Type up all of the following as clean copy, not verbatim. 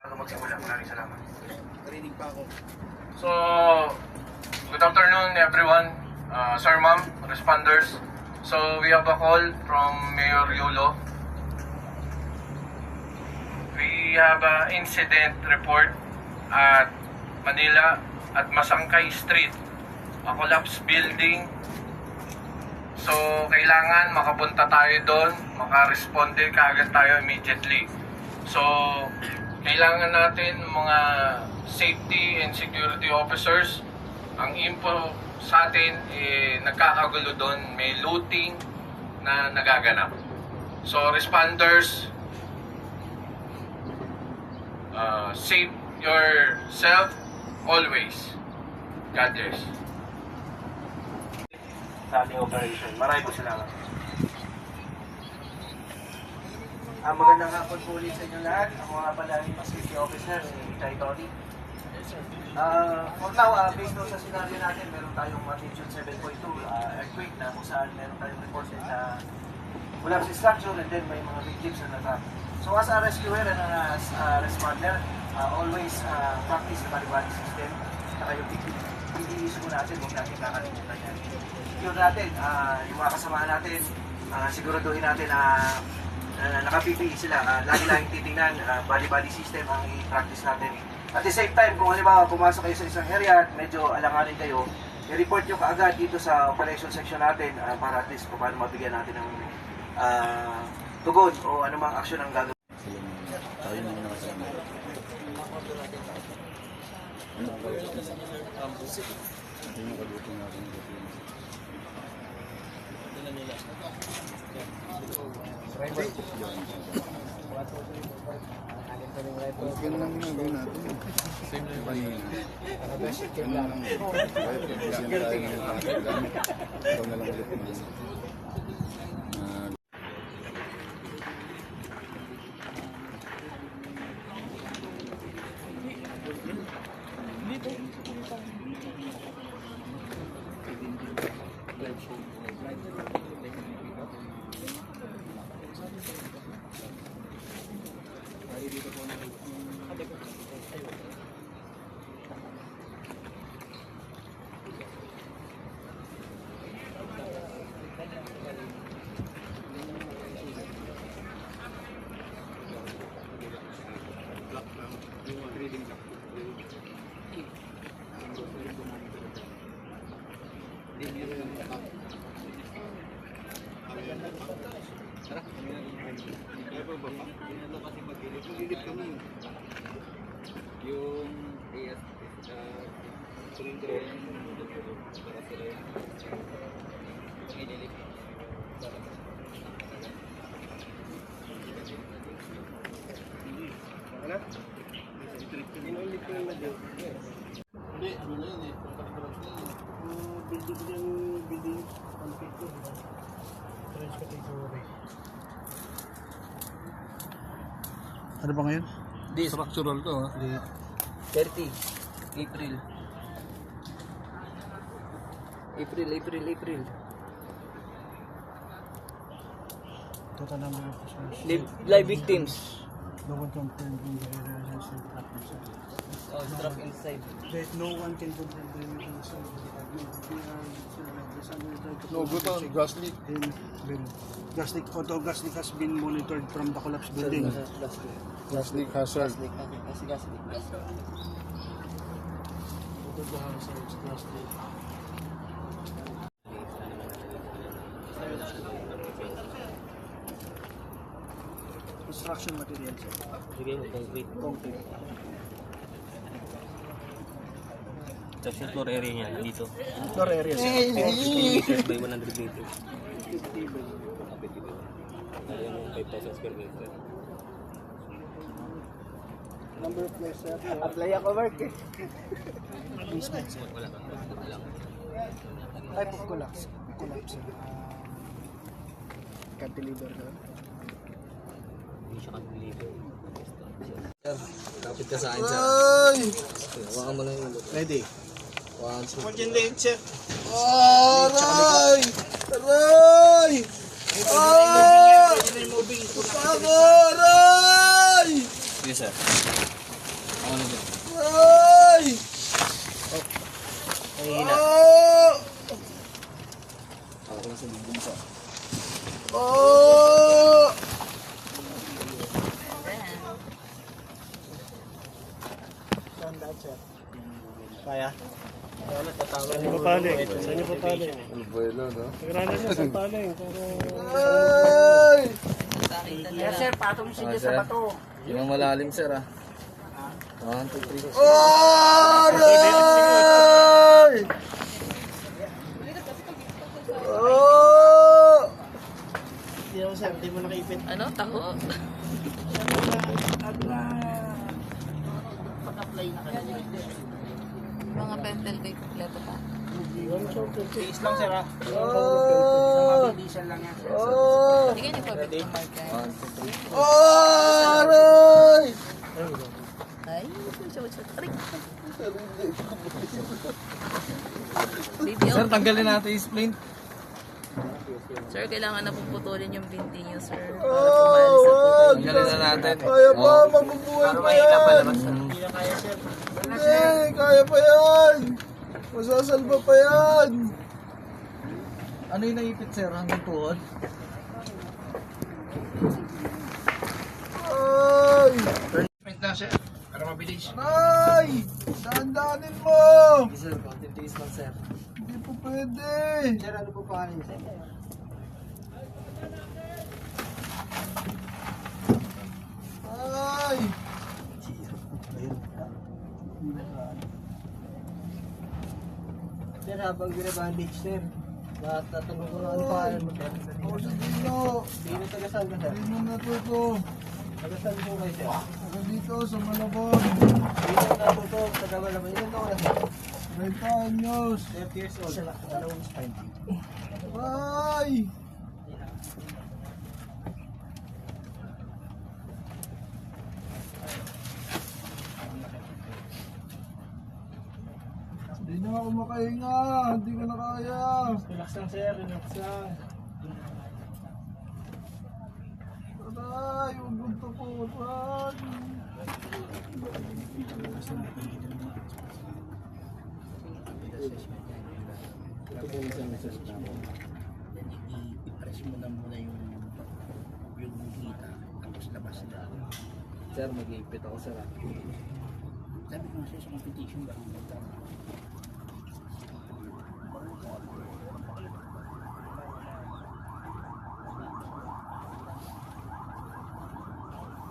Magsimula, maraming salamat. Narinig pa ako. So, good afternoon everyone, sir, ma'am, responders. So, we have a call from Mayor Yulo. We have an incident report at Manila at Masangkay Street, a collapsed building. So, kailangan makapunta tayo doon, makaresponde kaagad tayo immediately. So, kailangan natin mga safety and security officers. Ang info sa atin, nagkakagulo doon, may looting na nagaganap. So, responders, save yourself always. God bless. Sa ating operation. Maraming po salamat. Magandang hapon po ulit sa inyo lahat. Ako nga pala yung safety officer, si Chay Tony. For now, based on sa scenario natin, meron tayong magnitude 7.2 earthquake na kung saan meron tayong report sa collapse structure and then may mga victims na natrap. So as a rescuer and as a responder, always practice the body system. Saka yung PPE natin, huwag natin kakalimutan yan. Yun natin, yung mga kasamahan natin, siguraduhin natin na naka-PPE sila. Lagi-laging titingnan, body system ang i-practice natin. At the same time, kung halimbawa pumasok kayo sa isang area at medyo alanganin kayo, i-report nyo kaagad dito sa operation section natin para at least kung paano mabigyan natin ng tugon o anumang aksyon ang gagawin. Ganun lang ginagawa natin. Same na yung kanina. Ganun lang. Kasi tayo ng pangkagamit. Ikaw na lang ulit naman. Yung cylinder para sila inilit. Inulit ko yung madyo. Hindi, ano na yun eh. Building conflict ko. Ano ba ngayon? This Structural to ha? 30 April. April. Total number of persons. Live victims. No one confirmed in the area has been trapped inside. Oh, trap inside. That no one can confirm the inside. No, good on gas leak. Gas leak, auto gas leak has been monitored from the collapsed building. Gas leak hazard. Gas leak. Auto hazard, gas leak. Construction materials. Sige, concrete. Tapos yung floor area niya, dito. Floor area sir. 50 meters by 100 meters. 50 by 50. Yung 5,000 square meter. Number of floors sir. Apply ako work eh. Basement sir. Wala ka. Type of collapse. Collapse sir. Cantilever sir. Hindi siya kanilibo. Kapit ka sa akin siya. Hawakan mo lang yung ulo. Ready? 1, 2, 3. Pagyan din sir. Aray! Aray! Aray! Aray! Yes, sir. Oh! Kaya? Saan niyo papaling? Saan niyo papaling? Ano ba yun, no? Nagrana siya sa paling. Pero... Ay! Yes, sir, patong siya sa bato. Yun ang malalim, sir, ah. 1, 2, 3. Oh! Aray! Oh! Hindi ako, sir, hindi mo nakaipit. Ano? Taho? Pag-apply na kanina. Mga pentel tape kompleto pa. Tiis lang, sir, ha? Oh! Diesel lang yan, sir. Oh! Hindi ka nagpabit ng marker. Oh! Aray! Ay, aray. Video. Sir, tanggalin natin yung splint. Sir, kailangan na puputulin yung binti niyo, sir. Para Oh! pumalis sa puto. Tanggalin na natin. Kaya pa, mabubuhay pa yan. Hindi na kaya, sir. Hindi, kaya pa yan. Masasalba pa yan. Ano yung naipit, sir? Hanggang tuhod? Ay! Print na, sir. Para mabilis. Ay! Daan-daanin mo! Sir, konting tiis lang, sir. Hindi po pwede. Sir, ano po pa sir? Ay! Sir, habang binabandage, sir. Lahat natanong ko na ano pangalan mo, sir. Ako sa dito. Dino tagasal ka, sir. Hindi mo natuto. Tagasal po kayo, sir. Ako dito sa Malabon. Dino natuto, tagawala mo. Ilan taon na, sir? 30 anyos. 30 years old. Dalawang spine. Ay! Hindi na ako makahinga. Hindi ko na kaya. Relax lang, sir. Relax lang. Aray! Huwag mong tukutan. I-press mo na muna yung hita. Tapos labas na. Sir, mag-iipit ako, sir. Sabi ko siya sa competition ba?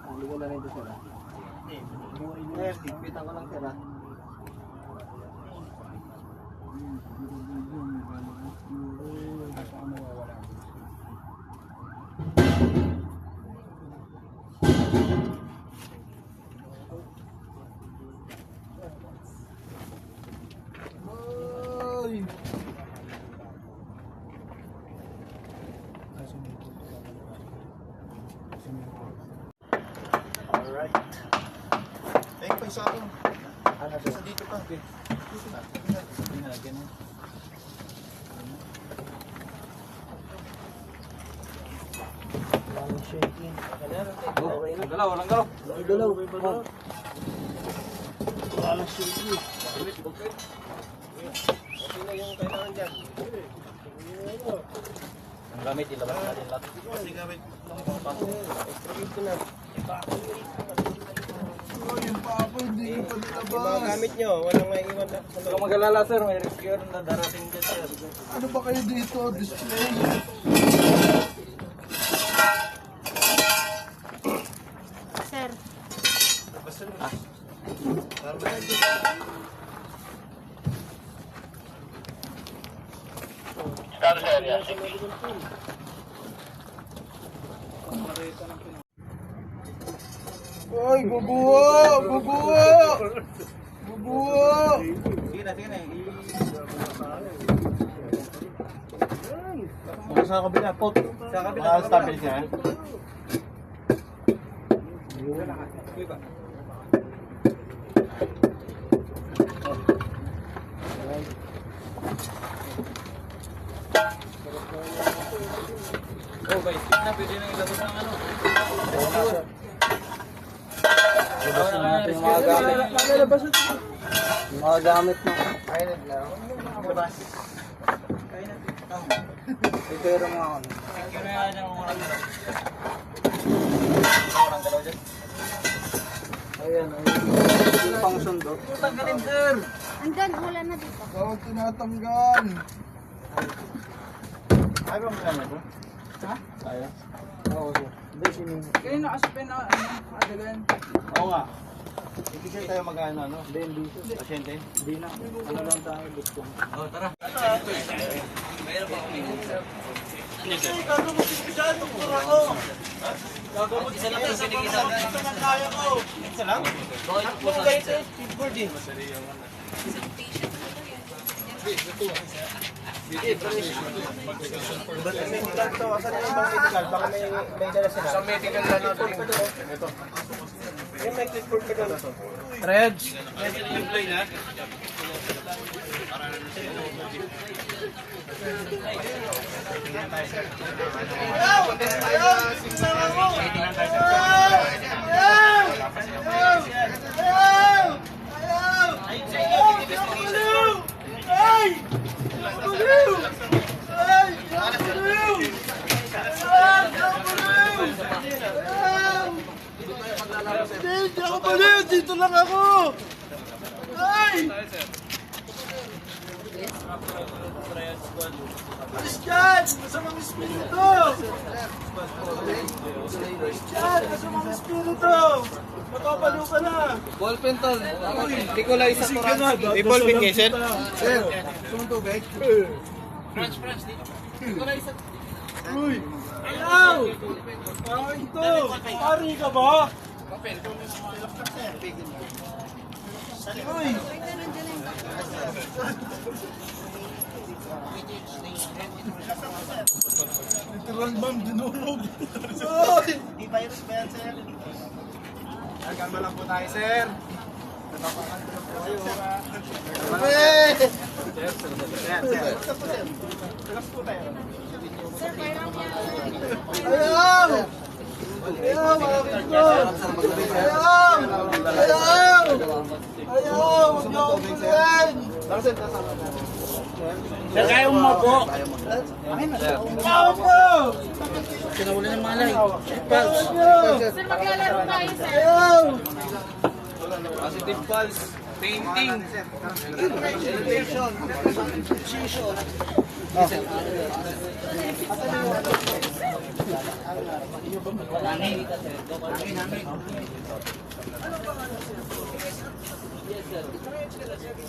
Hindi ko na rin ito, sir. Yes, ipitan ko lang, sir. Ay! Alright. Thank you, isa ako. Ano, sir? Dito pa. Walang shaking. Okay na. Galaw, walang galaw. Galaw. Walang shaking. Okay na yung kailangan dyan. Ang gamit, ilabas natin lahat. Kasi gamit. Extra gift ko na. Oh, yung papa, hindi ko pa Yung mga nilabas. gamit nyo, walang maiiwan na. Huwag kang mag-alala, sir. May rescuer na darating dyan, sir. Ano ba kayo dito? Display? Sir, Ay, bubuo! Bubuo! Bubuo! Sige na, sige na. Sa kabila, pot. Sa kabila. Stabil siya. Oh, guys, na pwede nang ilabas ng ano. Labas na natin yung mga gamit. Yung mga gamit mo. Kaya na. Labas. Kaya na. Pero mga ano. Ayan, yung pang sundo. Tanggalin, sir! Andyan, wala na dito. Bawag tinatanggal. Ayaw mo na ito? Ha? Kaya? Oo, sir. Hindi, kaya nakasapin na, adagan. Oo nga. Hindi kayo tayo mag-ano, ano? Hindi. Pasyente? Hindi na. Ano lang tayo, gusto. Oo, tara. Mayroon pa kami. Gagawin ko dyan, doktor ako. Gagawin isa lang sa pagkakita ng kaya ko. Isa lang? Ako guys, keyboard eh. Isang patient ko to yan. Medical to, asan na yung mga medical? Baka may dala sila. Sa medical na natin. Ito. Yung may clipboard ka dala. Reds. Hindi ako baliw! Dito lang ako! Ay! Alis dyan! Masamang espiritu! Alis dyan! Masamang espiritu! Mapapaliw ka na! Ballpen to. Nikolay sa Isig ka na! May ballpen kayo, sir? Sir, sumong tubig? Uy! Ayaw! Parang ito! Pari ka ba? Uy! Literal bang dinurog? Uy! Di virus ba yan, sir? Hanggang lang po tayo, sir. Uy! Sir, parang yan. Ayaw! Ayaw, mga kito! Ayaw! Ayaw! Ayaw! Huwag niyo akong tuloyin! Sir, kaya mo po! Kaya po! Sinawala ng malay. Sir, maglalaro tayo, sir. Ayaw! Positive pulse. Painting. Elevation. Position.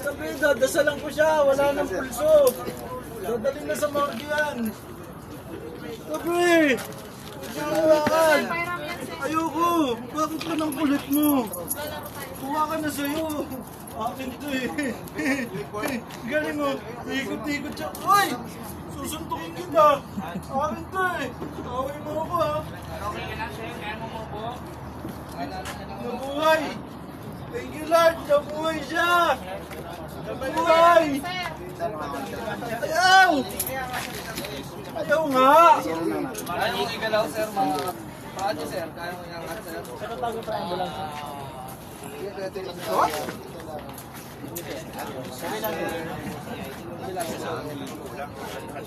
Sabi, dadasalan ko siya, wala nang pulso. Dadaling na sa morgue yan. Sabi, hawakan. Parang yan, sir. Ayoko, bakit ka ng kulit mo? Kuha ka na sa'yo. Akin to eh. Galing mo, ikot-ikot siya. Uy! Susuntukin kita. Akin to eh. Away mo ako ha. Nabuhay! Thank you Lord! Nabuhay siya! Nabuhay! Ayaw! Ayaw nga! Kaya mo igalaw, sir, mga paano, sir? Kaya mo iangat, sir? Ano tawag pa ambulance?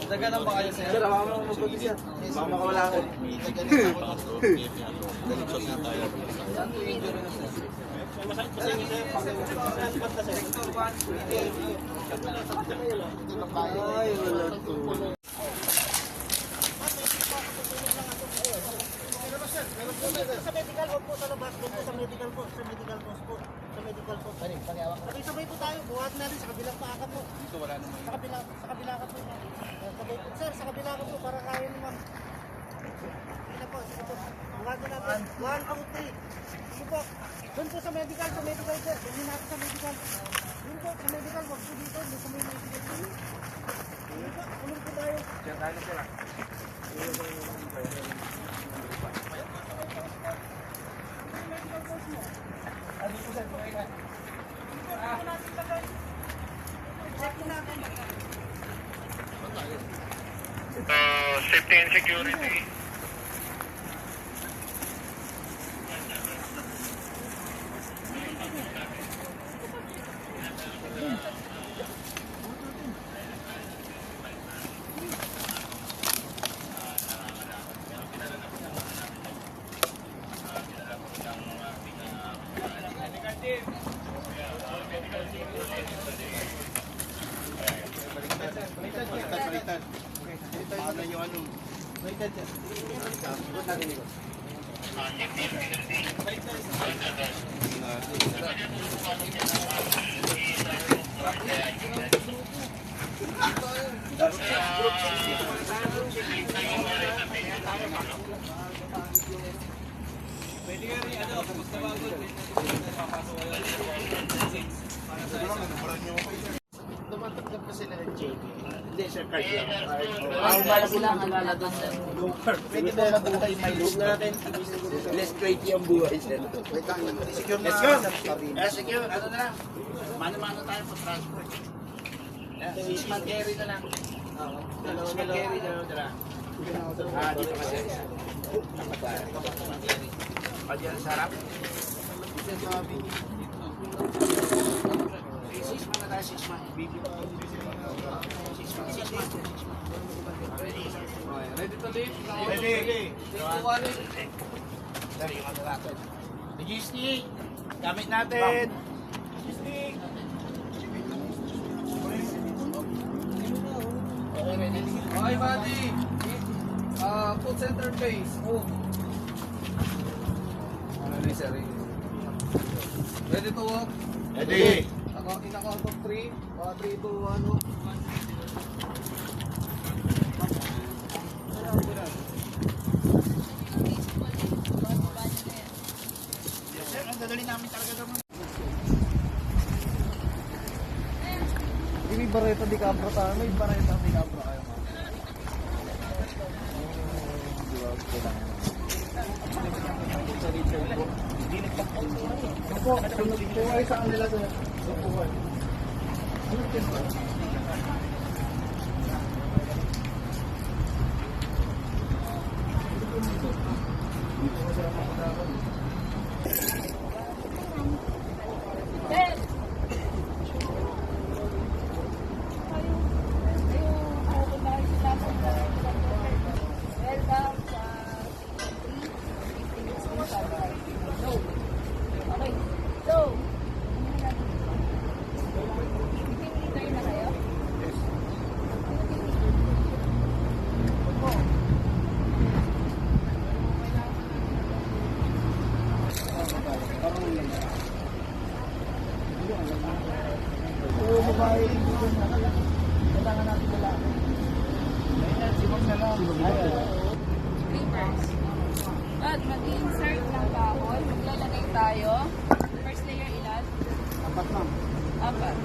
Daga lang ba kayo, sir? Sir, hawakan mo mabuti siya. Baka makawala ko. Ay, wala to. Sa medical, huwag po sa labas. Doon po sa medical po. Sa medical post po. Sa medical post. Sabay-sabay po tayo. Buhat natin sa kabilang paa po. Dito wala naman. Sa kabila ka po. Sabay po. Sir, sa kabila ka po. Para kaya naman. Sige po. Sige po. Buhat na natin. 1, 2, 3. Sige po. Doon po sa medical. Sa medical sir. Doon natin sa medical. Doon po sa medical. Huwag po dito. Doon sa may medical. Sige po. Tulong po tayo. Diyan tayo na sila. Safety and security. Tumatanggap pa sila ng JK. Hindi, sir, card lang. Sila ang alalagan lang. Pwede ba na buhay may loop natin? Less tricky ang buhay, sir. Secure na. Secure. Ano na lang? Mano-mano tayo po transport. 6 man carry na lang. 6 man carry na lang. Dito kasi. Dapat tayo. Pwede yan, sarap. 6 man na tayo, 6 man. 6 man. Ready to leave? Ready. Sorry, yung ano natin. Logistic. Gamit natin. Logistic. Okay, buddy. Food center base. Move. Ready to walk? Ready. In a count of 3. 3, 2, 1. Sir, ang dadali namin talaga naman. May bareta di kabra tayo. May bareta di kabra kayo. Papers. At mag-insert ng kahoy. Maglalagay tayo. First layer ilan? 4, ma'am. 4.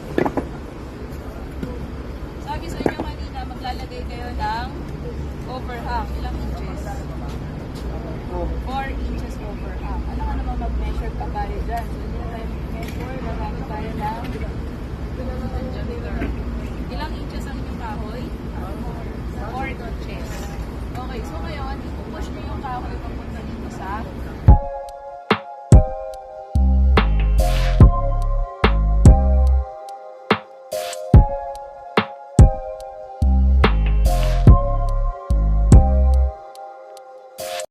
Sabi sa inyo kanina, maglalagay kayo ng overhang. Ilang inches? 4 inches overhang. Ano ka naman mag-measure pa tayo dyan? So, hindi na tayo mag-measure. Gagamit tayo ng ilang inches ang inyong kahoy? 4 inches. Okay, so ngayon, ipupush nyo yung kahoy papunta dito sa